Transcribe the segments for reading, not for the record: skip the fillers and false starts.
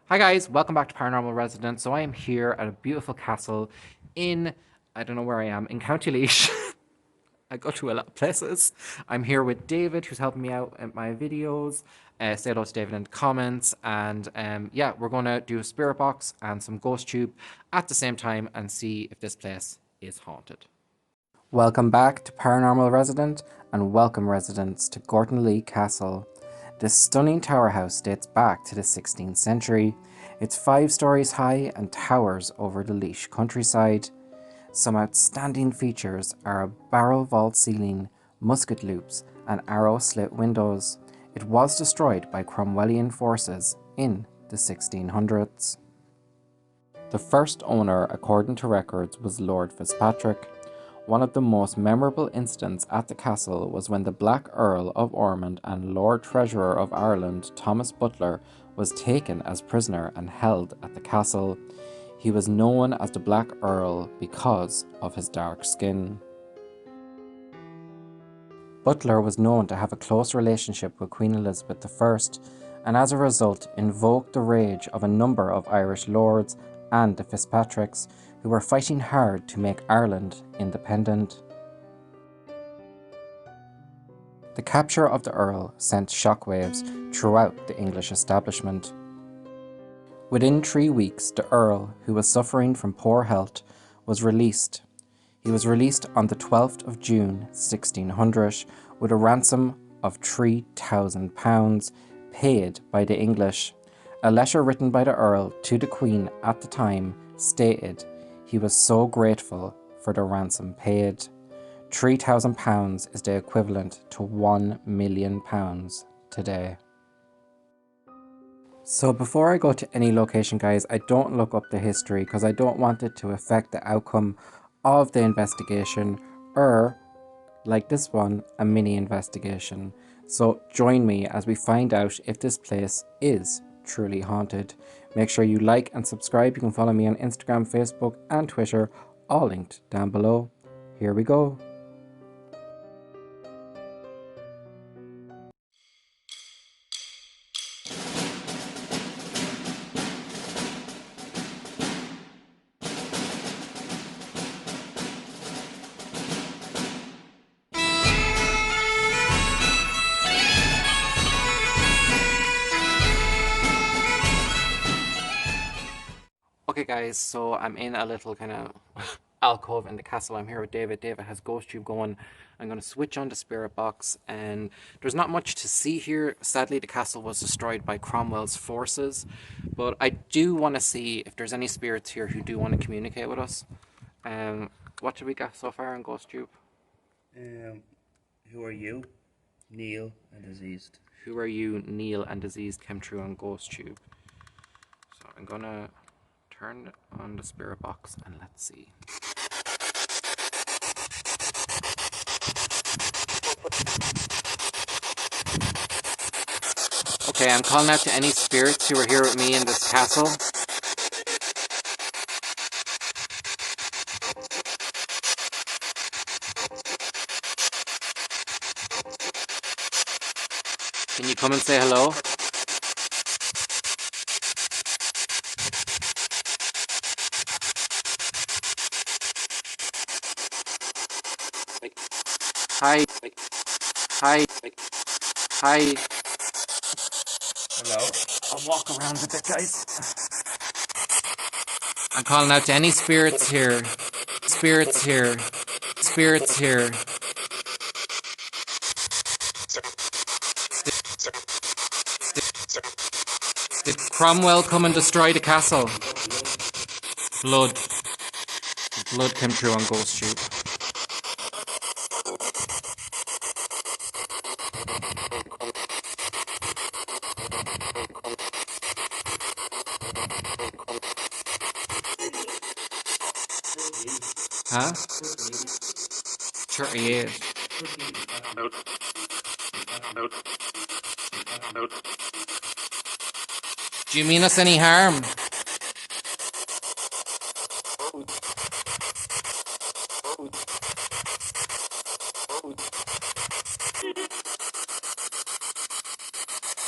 Hi guys, welcome back to Paranormal Resident. So I am here at a beautiful castle in, I don't know where I am, in County Laois. I go to a lot of places. I'm here with David, who's helping me out at my videos. Say hello to David in the comments. And yeah, we're going to do a spirit box and some ghost tube at the same time and see if this place is haunted. Welcome back to Paranormal Resident, and welcome residents to Gortnaclea Castle. This stunning tower house dates back to the 16th century. It's 5 stories high and towers over the Laois countryside. Some outstanding features are a barrel vault ceiling, musket loops, and arrow slit windows. It was destroyed by Cromwellian forces in the 1600s. The first owner, according to records, was Lord Fitzpatrick. One of the most memorable incidents at the castle was when the Black Earl of Ormond and Lord Treasurer of Ireland, Thomas Butler, was taken as prisoner and held at the castle. He was known as the Black Earl because of his dark skin. Butler was known to have a close relationship with Queen Elizabeth I, and as a result invoked the rage of a number of Irish lords and the Fitzpatricks, who were fighting hard to make Ireland independent. The capture of the Earl sent shockwaves throughout the English establishment. Within 3 weeks, the Earl, who was suffering from poor health, was released. He was released on the 12th of June 1600 with a ransom of £3,000 paid by the English. A letter written by the Earl to the Queen at the time stated he was so grateful for the ransom paid. £3,000 is the equivalent to £1 million today. So before I go to any location, guys, I don't look up the history because I don't want it to affect the outcome of the investigation, or, like this one, a mini investigation. So join me as we find out if this place is truly haunted. Make sure you like and subscribe. You can follow me on Instagram, Facebook and Twitter, all linked down below. Here we go. Okay guys, so I'm in a little kind of alcove in the castle. I'm here with David. David has ghost tube going. I'm going to switch on the spirit box, and there's not much to see here. Sadly, the castle was destroyed by Cromwell's forces, but I do want to see if there's any spirits here who do want to communicate with us. What did we get so far in ghost tube? Um, who are you? Neil and diseased. Who are you? Neil and diseased came through on ghost tube. So I'm gonna turn on the spirit box and let's see. Okay, I'm calling out to any spirits who are here with me in this castle. Can you come and say hello? Hi. Hi. Hi. Hello? I'll walk around a bit, guys. I'm calling out to any spirits here. Spirits here. Spirits here. Did Cromwell come and destroy the castle? Blood. Blood came through on Ghost Tube. Huh? 38. Do you mean us any harm?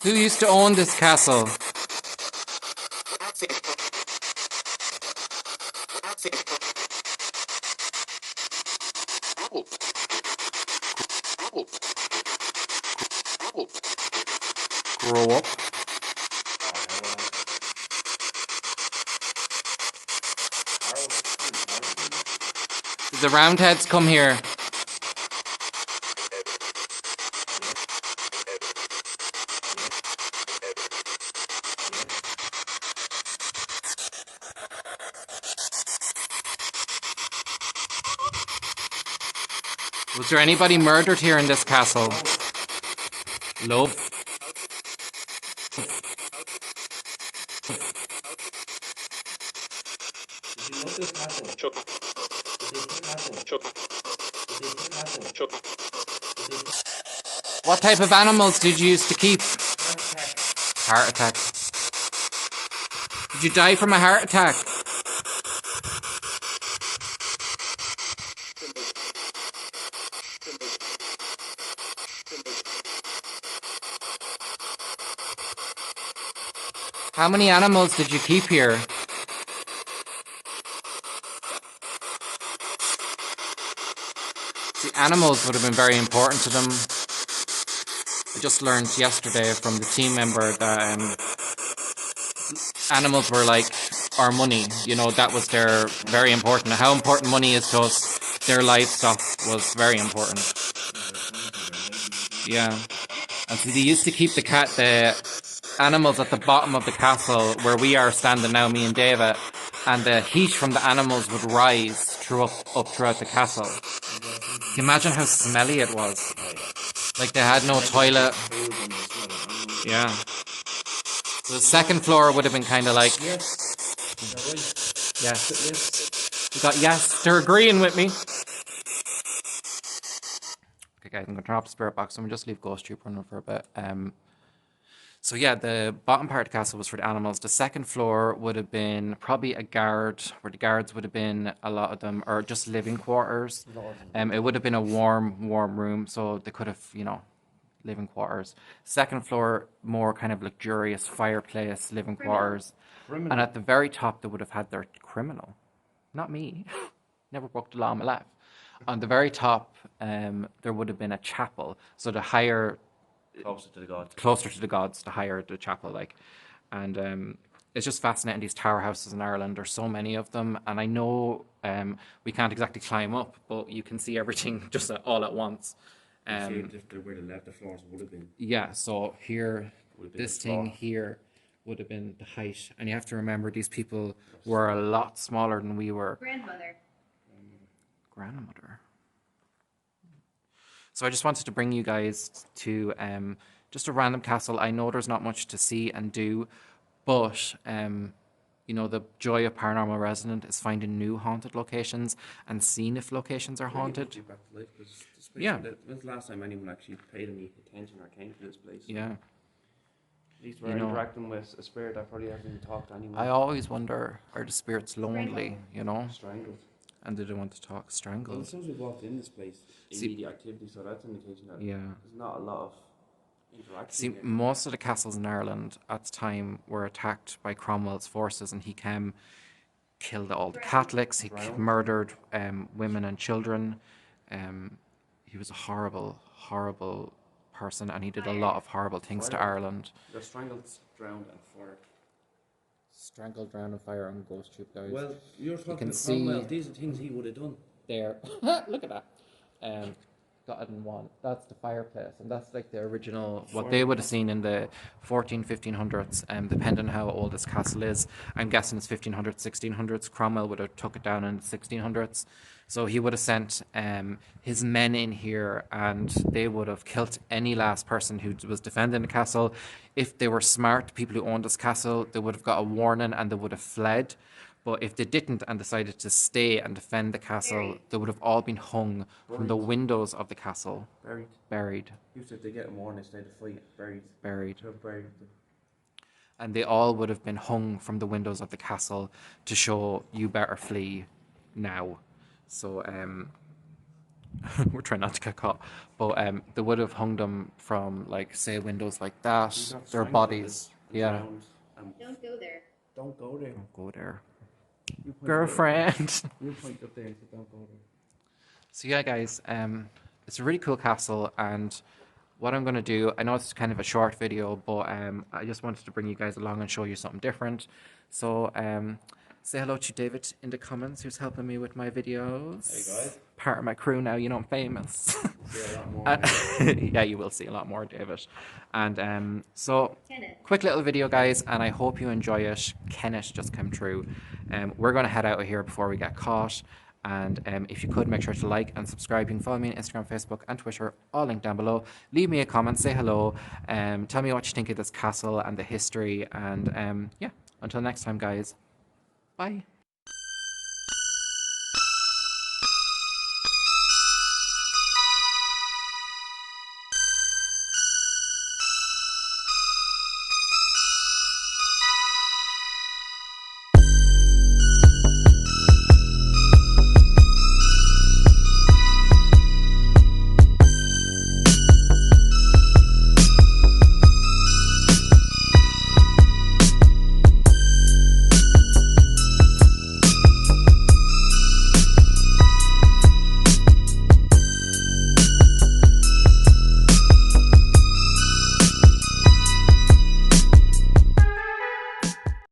Who used to own this castle? Grow up. Did the Roundheads come here? Was there anybody murdered here in this castle? Love. What type of animals did you used to keep? Heart attack. Did you die from a heart attack? How many animals did you keep here? The animals would have been very important to them. I just learned yesterday from the team member that animals were like our money. You know, that was their very important. How important money is to us, their livestock was very important. Yeah. And so they used to keep the animals at the bottom of the castle where we are standing now, me and David, and the heat from the animals would rise up throughout the castle. Can you imagine how smelly it was? Like they had no toilet. Yeah. So the second floor would have been kind of like... Yes. You got yes. They're agreeing with me. Okay, guys, I'm going to turn off the spirit box. I'm going to just leave Ghost Troop running for a bit. So yeah, the bottom part of the castle was for the animals. The second floor would have been probably a guard, where the guards would have been, a lot of them, or just living quarters. It would have been a warm room, so they could have, you know, living quarters. Second floor, more kind of luxurious fireplace, living quarters. Criminal. And at the very top, they would have had their criminal. Not me. Never broke the law in my life. On the very top, there would have been a chapel. So the higher... Closer to the gods. Closer to the gods, the higher the chapel, like. And it's just fascinating, these tower houses in Ireland. There's so many of them. And I know we can't exactly climb up, but you can see everything just all at once. See where the floors would have been. Yeah, so here, this thing here would have been the height. And you have to remember, these people were a lot smaller than we were. Grandmother. So I just wanted to bring you guys to just a random castle. I know there's not much to see and do, but you know, the joy of Paranormal Resident is finding new haunted locations and seeing if locations are haunted. Yeah. When's the last time anyone actually paid any attention or came to this place? Yeah. At least we're interacting with a spirit that probably hasn't even talked to anyone. I always wonder, are the spirits lonely, you know? Strangled. And they don't want to talk. Strangled. Well, as soon as we walked in this place, immediate activity, so that's an indication that there's not a lot of interaction. See, most of the castles in Ireland at the time were attacked by Cromwell's forces, and he came, killed all the Catholics, he murdered women and children. He was a horrible, horrible person, and he did a lot of horrible things to Ireland. They're strangled, drowned, and fired. Strangled, drowned, and fire on Ghost Troop, guys. Well, you're talking about Cromwell. These are things he would have done. There. Look at that. Got it in one. That's the fireplace, and that's like the original, what they would have seen in the 1500s, depending on how old this castle is. I'm guessing it's 1500s, 1600s. Cromwell would have took it down in the 1600s. So he would have sent his men in here, and they would have killed any last person who was defending the castle. If they were smart, people who owned this castle, they would have got a warning and they would have fled. But if they didn't and decided to stay and defend the castle, they would have all been hung from the windows of the castle. Buried. Usually if they get a warning, they stay to fight. Buried. And they all would have been hung from the windows of the castle to show, you better flee now. So we're trying not to get caught, but they would have hung them from, like, say, windows like that. Their bodies. Yeah. Don't go there. Don't go there. Don't go there. You point Girlfriend. You point up there and say, don't go there. So yeah, guys, it's a really cool castle, and what I'm gonna do, I know it's kind of a short video, but I just wanted to bring you guys along and show you something different. So say hello to David in the comments, who's helping me with my videos. Hey guys. Part of my crew now, you know I'm famous. See a lot more. Yeah, you will see a lot more, David. And so, quick little video, guys, and I hope you enjoy it. Kenneth just came through. We're going to head out of here before we get caught. And if you could, make sure to like and subscribe. You can follow me on Instagram, Facebook, and Twitter, all linked down below. Leave me a comment, say hello, tell me what you think of this castle and the history. And yeah, until next time, guys, bye.